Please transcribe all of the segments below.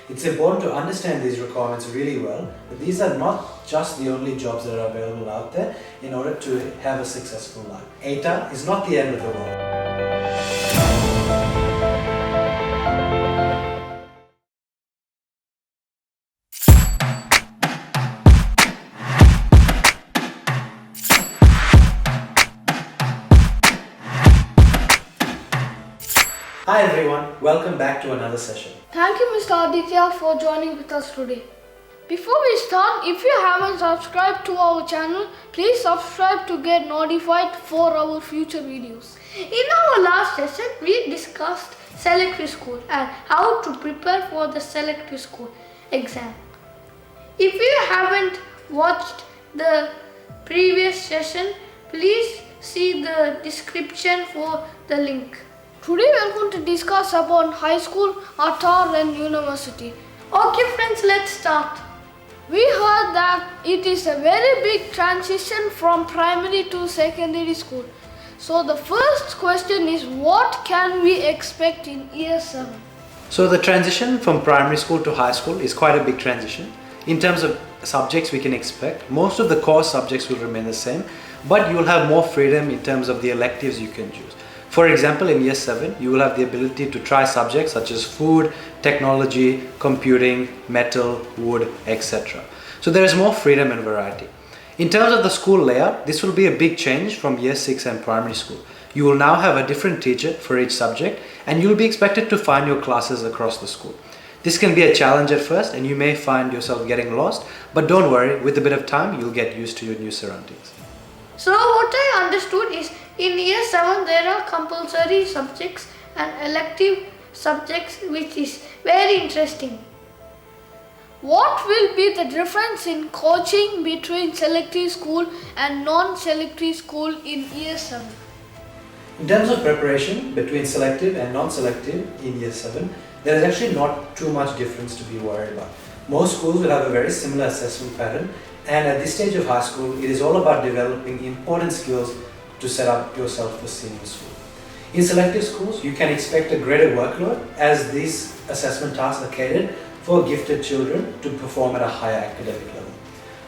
It's important to understand these requirements really well, but these are not just the only jobs that are available out there in order to have a successful life. ATAR is not the end of the world. Hi everyone, welcome back to another session. Thank you Mr. Aditya for joining with us today. Before we start, if you haven't subscribed to our channel, please subscribe to get notified for our future videos. In our last session, we discussed selective school and how to prepare for the selective school exam. If you haven't watched the previous session, please see the description for the link. Today we are going to discuss about high school, ATAR and university. Okay friends, let's start. We heard that it is a very big transition from primary to secondary school. So the first question is, what can we expect in year 7? So the transition from primary school to high school is quite a big transition. In terms of subjects we can expect, most of the core subjects will remain the same, but you will have more freedom in terms of the electives you can choose. For example, in year 7, you will have the ability to try subjects such as food, technology, computing, metal, wood, etc. So there is more freedom and variety. In terms of the school layout, this will be a big change from year 6 and primary school. You will now have a different teacher for each subject, and you will be expected to find your classes across the school. This can be a challenge at first, and you may find yourself getting lost, but don't worry, with a bit of time, you'll get used to your new surroundings. So what I understood is, in year 7 there are compulsory subjects and elective subjects, which is very interesting. What will be the difference in coaching between selective school and non-selective school in year 7? In terms of preparation between selective and non-selective in year 7, there is actually not too much difference to be worried about. Most schools will have a very similar assessment pattern, and at this stage of high school, it is all about developing important skills to set up yourself for senior school. In selective schools, you can expect a greater workload as these assessment tasks are catered for gifted children to perform at a higher academic level.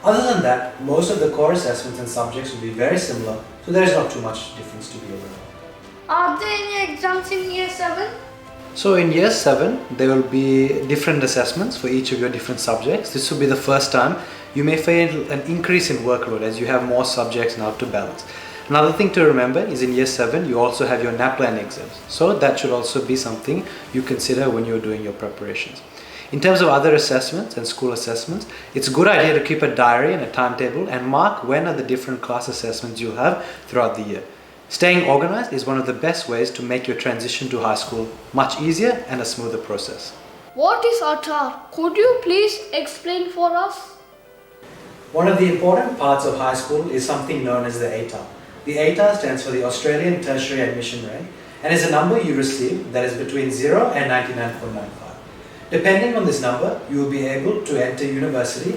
Other than that, most of the core assessments and subjects will be very similar, so there is not too much difference to be aware of. Are there any exams in year 7? So in year 7, there will be different assessments for each of your different subjects. This will be the first time you may feel an increase in workload as you have more subjects now to balance. Another thing to remember is in year 7, you also have your NAPLAN exams. So that should also be something you consider when you're doing your preparations. In terms of other assessments and school assessments, it's a good idea to keep a diary and a timetable and mark when are the different class assessments you'll have throughout the year. Staying organized is one of the best ways to make your transition to high school much easier and a smoother process. What is ATAR? Could you please explain for us? One of the important parts of high school is something known as the ATAR. The ATAR stands for the Australian Tertiary Admission Rank and is a number you receive that is between 0 and 99.95. Depending on this number, you will be able to enter university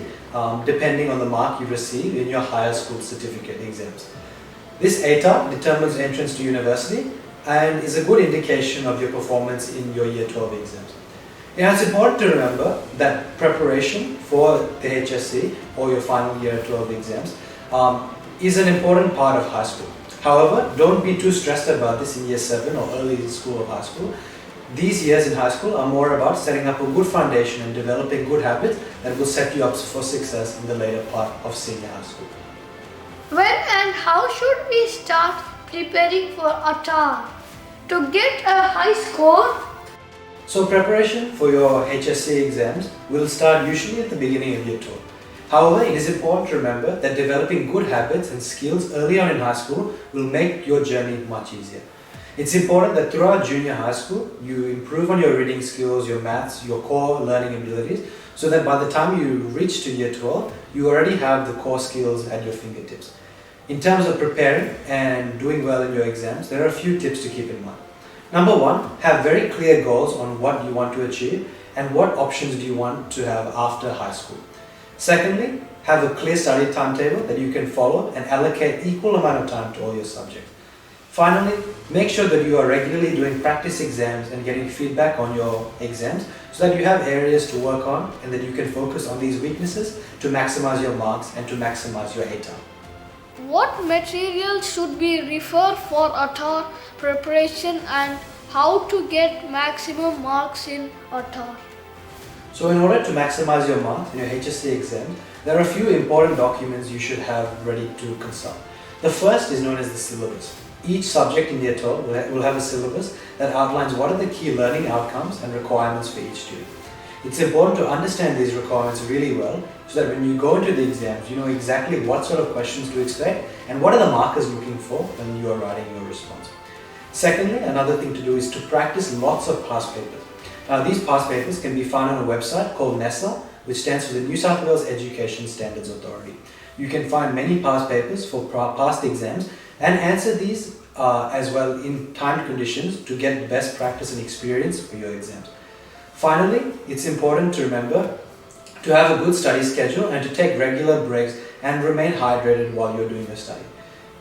depending on the mark you receive in your higher school certificate exams. This ATAR determines entrance to university and is a good indication of your performance in your year 12 exams. Now, it's important to remember that preparation for the HSC or your final year 12 exams is an important part of high school. However, don't be too stressed about this in year 7 or early school of high school. These years in high school are more about setting up a good foundation and developing good habits that will set you up for success in the later part of senior high school. When and how should we start preparing for ATAR to get a high score? So preparation for your HSC exams will start usually at the beginning of year 12. However, it is important to remember that developing good habits and skills early on in high school will make your journey much easier. It's important that throughout junior high school, you improve on your reading skills, your maths, your core learning abilities, so that by the time you reach to year 12, you already have the core skills at your fingertips. In terms of preparing and doing well in your exams, there are a few tips to keep in mind. Number 1, have very clear goals on what you want to achieve and what options do you want to have after high school. Secondly, have a clear study timetable that you can follow and allocate equal amount of time to all your subjects. Finally, make sure that you are regularly doing practice exams and getting feedback on your exams so so that you have areas to work on and that you can focus on these weaknesses to maximize your marks and to maximize your ATAR. What materials should be referred for ATAR preparation and how to get maximum marks in ATAR? So in order to maximize your marks in your HSC exam, there are a few important documents you should have ready to consult. The first is known as the syllabus. Each subject in the ATAR will have a syllabus that outlines what are the key learning outcomes and requirements for each student. It's important to understand these requirements really well so that when you go into the exams, you know exactly what sort of questions to expect and what are the markers looking for when you are writing your response. Secondly, another thing to do is to practice lots of past papers. Now, these past papers can be found on a website called NESA, which stands for the New South Wales Education Standards Authority. You can find many past papers for past exams and answer these as well in timed conditions to get best practice and experience for your exams. Finally, it's important to remember to have a good study schedule and to take regular breaks and remain hydrated while you're doing your study.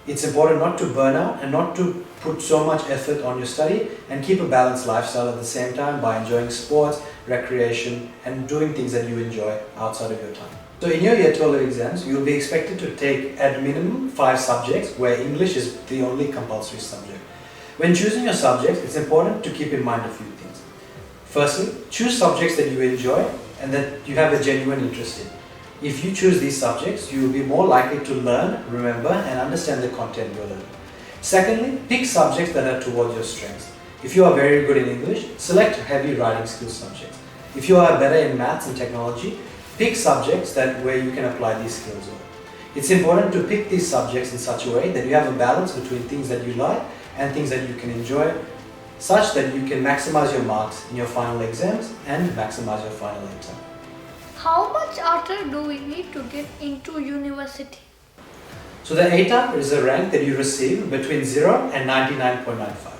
It's important not to burn out and not to put so much effort on your study and keep a balanced lifestyle at the same time by enjoying sports, recreation and doing things that you enjoy outside of your time. So in your Year 12 exams, you'll be expected to take at minimum 5 subjects where English is the only compulsory subject. When choosing your subjects, it's important to keep in mind a few things. Firstly, choose subjects that you enjoy and that you have a genuine interest in. If you choose these subjects, you will be more likely to learn, remember and understand the content you're learning. Secondly, pick subjects that are towards your strengths. If you are very good in English, select heavy writing skills subjects. If you are better in maths and technology, pick subjects where you can apply these skills well. It's important to pick these subjects in such a way that you have a balance between things that you like and things that you can enjoy, such that you can maximize your marks in your final exams and maximize your final exam. How much ATAR do we need to get into university? So the ATAR is a rank that you receive between 0 and 99.95.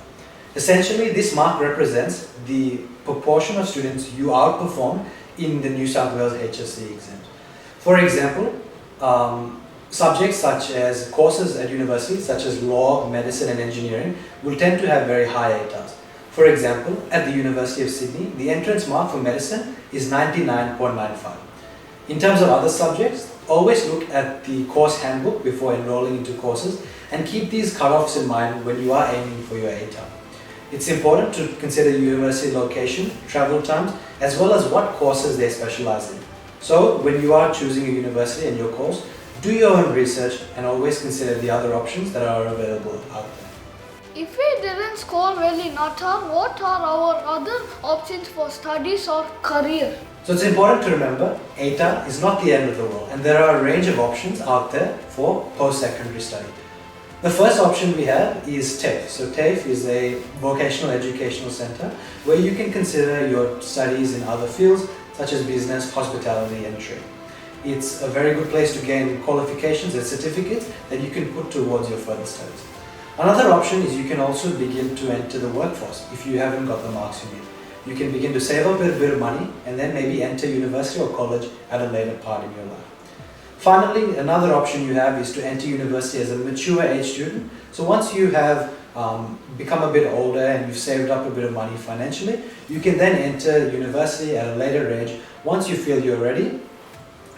Essentially, this mark represents the proportion of students you outperform in the New South Wales HSC exams. For example, subjects such as courses at universities such as law, medicine and engineering will tend to have very high ATARs. For example, at the University of Sydney, the entrance mark for medicine is 99.95. In terms of other subjects, always look at the course handbook before enrolling into courses and keep these cutoffs in mind when you are aiming for your ATAR. It's important to consider university location, travel times, as well as what courses they specialize in. So, when you are choosing a university and your course, do your own research and always consider the other options that are available out there. If we didn't score well in ATAR, what are our other options for studies or career? So it's important to remember, ATAR is not the end of the world and there are a range of options out there for post-secondary study. The first option we have is TAFE. So TAFE is a vocational educational center where you can consider your studies in other fields such as business, hospitality and trade. It's a very good place to gain qualifications and certificates that you can put towards your further studies. Another option is you can also begin to enter the workforce if you haven't got the marks you need. You can begin to save up a bit of money and then maybe enter university or college at a later part in your life. Finally, another option you have is to enter university as a mature age student. So once you have become a bit older and you've saved up a bit of money financially, you can then enter university at a later age once you feel you're ready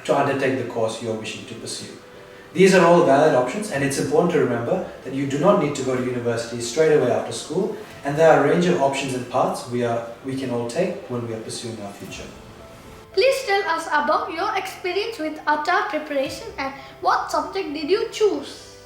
to undertake the course you're wishing to pursue. These are all valid options and it's important to remember that you do not need to go to university straight away after school and there are a range of options and paths we can all take when we are pursuing our future. Please tell us about your experience with ATAR preparation and what subject did you choose?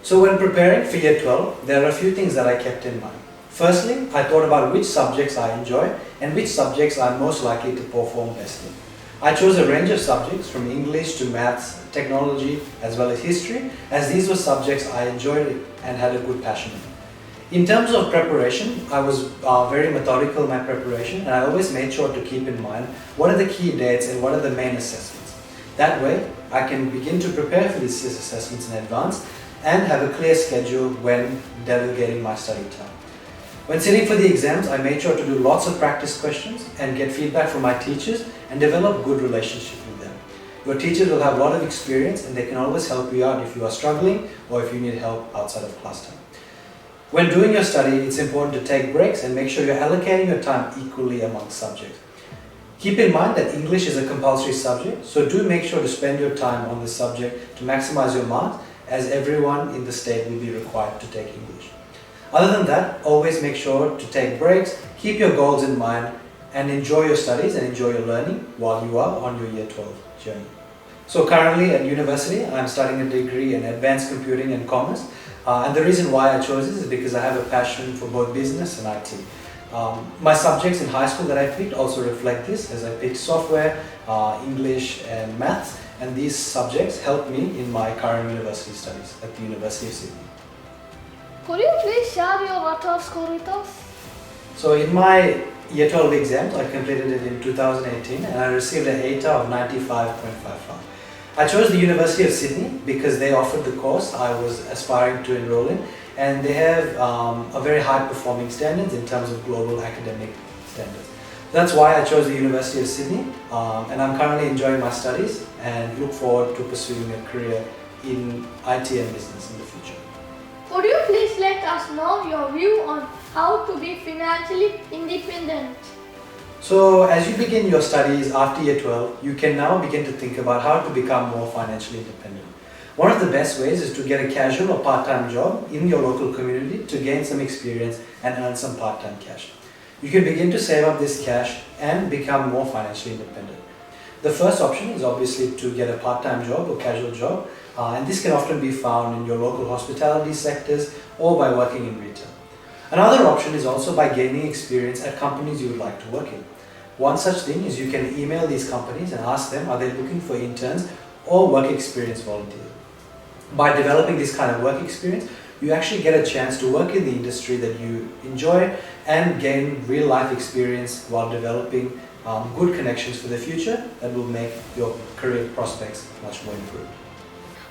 So when preparing for Year 12, there are a few things that I kept in mind. Firstly, I thought about which subjects I enjoy and which subjects I'm most likely to perform best in. I chose a range of subjects from English to maths, technology as well as history, as these were subjects I enjoyed and had a good passion in. In terms of preparation, I was very methodical in my preparation and I always made sure to keep in mind what are the key dates and what are the main assessments. That way, I can begin to prepare for these assessments in advance and have a clear schedule when delegating my study time. When sitting for the exams, I made sure to do lots of practice questions and get feedback from my teachers and develop good relationships with them. Your teachers will have a lot of experience and they can always help you out if you are struggling or if you need help outside of class time. When doing your study, it's important to take breaks and make sure you're allocating your time equally among subjects. Keep in mind that English is a compulsory subject, so do make sure to spend your time on this subject to maximize your marks, as everyone in the state will be required to take English. Other than that, always make sure to take breaks, keep your goals in mind, and enjoy your studies and enjoy your learning while you are on your Year 12 journey. So currently at university, I'm studying a degree in Advanced Computing and Commerce, and the reason why I chose this is because I have a passion for both business and IT. My subjects in high school that I picked also reflect this, as I picked software, English and maths, and these subjects helped me in my current university studies at the University of Sydney. Could you please share your ATAR score with us? So in my Year 12 exams, I completed it in 2018 and I received an ATAR of 95.55. I chose the University of Sydney because they offered the course I was aspiring to enroll in, and they have a very high performing standards in terms of global academic standards. That's why I chose the University of Sydney, and I'm currently enjoying my studies and look forward to pursuing a career in IT and business in the future. Could you please let us know your view on how to be financially independent? So as you begin your studies after Year 12, you can now begin to think about how to become more financially independent. One of the best ways is to get a casual or part-time job in your local community to gain some experience and earn some part-time cash. You can begin to save up this cash and become more financially independent. The first option is obviously to get a part-time job or casual job, and this can often be found in your local hospitality sectors or by working in retail. Another option is also by gaining experience at companies you would like to work in. One such thing is you can email these companies and ask them, are they looking for interns or work experience volunteers? By developing this kind of work experience, you actually get a chance to work in the industry that you enjoy and gain real life experience while developing good connections for the future that will make your career prospects much more improved.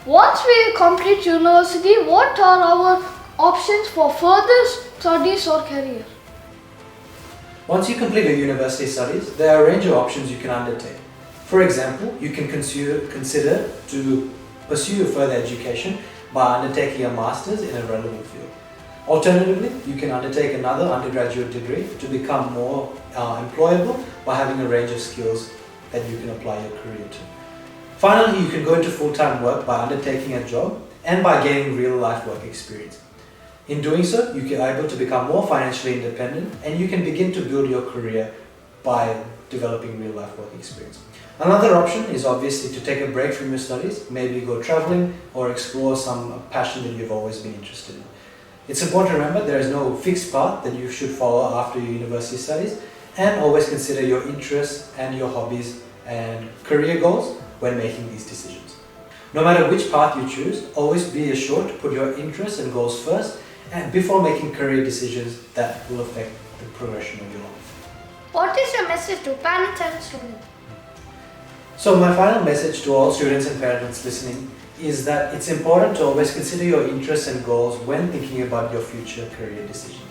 Once we complete university, what are our options for further studies or career? Once you complete your university studies, there are a range of options you can undertake. For example, you can consider to pursue further education by undertaking a master's in a relevant field. Alternatively, you can undertake another undergraduate degree to become more employable by having a range of skills that you can apply your career to. Finally, you can go into full-time work by undertaking a job and by gaining real-life work experience. In doing so, you are able to become more financially independent and you can begin to build your career by developing real-life work experience. Another option is obviously to take a break from your studies, maybe go traveling or explore some passion that you've always been interested in. It's important to remember there is no fixed path that you should follow after your university studies, and always consider your interests and your hobbies and career goals when making these decisions. No matter which path you choose, always be assured to put your interests and goals first and before making career decisions that will affect the progression of your life. What is your message to parents and students? So my final message to all students and parents listening is that it's important to always consider your interests and goals when thinking about your future career decision.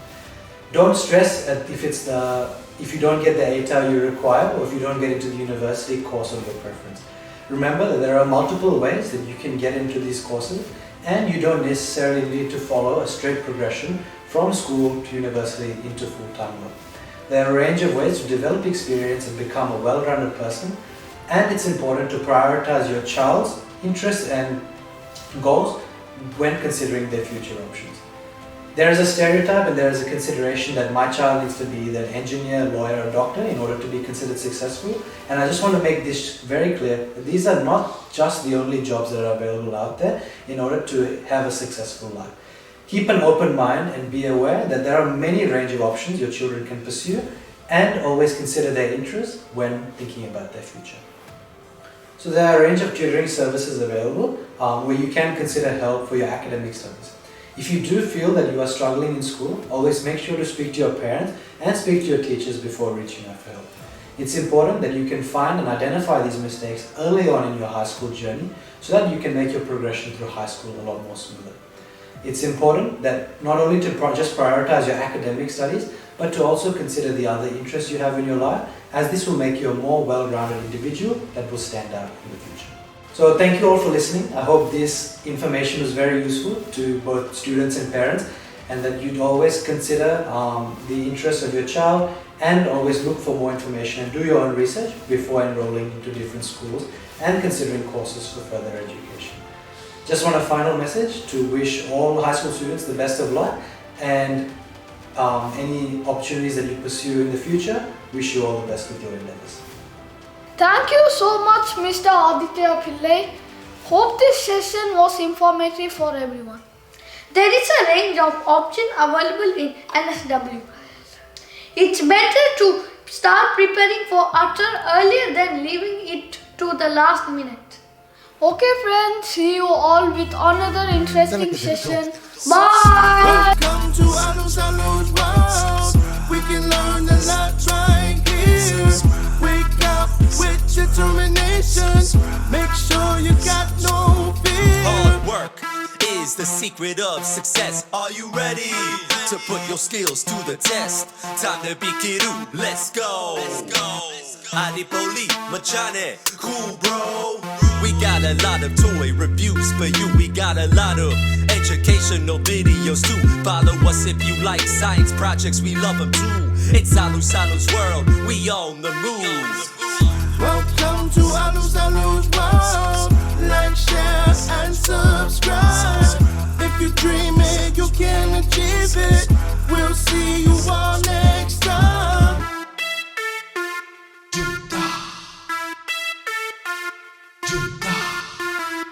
Don't stress if you don't get the ATAR you require or if you don't get into the university course of your preference. Remember that there are multiple ways that you can get into these courses, and you don't necessarily need to follow a straight progression from school to university into full-time work. There are a range of ways to develop experience and become a well-rounded person, and it's important to prioritize your child's interests and goals when considering their future options. There is a stereotype and there is a consideration that my child needs to be either an engineer, lawyer or doctor in order to be considered successful, and I just want to make this very clear that these are not just the only jobs that are available out there in order to have a successful life. Keep an open mind and be aware that there are many range of options your children can pursue, and always consider their interests when thinking about their future. So there are a range of tutoring services available where you can consider help for your academic studies. If you do feel that you are struggling in school, always make sure to speak to your parents and speak to your teachers before reaching out for help. It's important that you can find and identify these mistakes early on in your high school journey so that you can make your progression through high school a lot more smoother. It's important that not only to just prioritize your academic studies, but to also consider the other interests you have in your life, as this will make you a more well-rounded individual that will stand out in the future. So thank you all for listening. I hope this information was very useful to both students and parents, and that you'd always consider the interests of your child and always look for more information and do your own research before enrolling into different schools and considering courses for further education. Just want a final message to wish all high school students the best of luck, and any opportunities that you pursue in the future, wish you all the best with your endeavors. Thank you so much, Mr. Aditya Pillai. Hope this session was informative for everyone. There is a range of options available in NSW. It's better to start preparing for ATAR earlier than leaving it to the last minute. Okay friends, see you all with another interesting session. Bye! Welcome to Alu's world. We can learn a lot right here. Wake up with determination. Make sure you got no fear. Hard work is the secret of success. Are you ready to put your skills to the test? Time to be Kiru, let's go. Aditya Pillai, Machane, cool bro. We got a lot of toy reviews for you. We got a lot of educational videos too. Follow us if you like science projects, we love them too. It's Alu's world, we on the move. Welcome to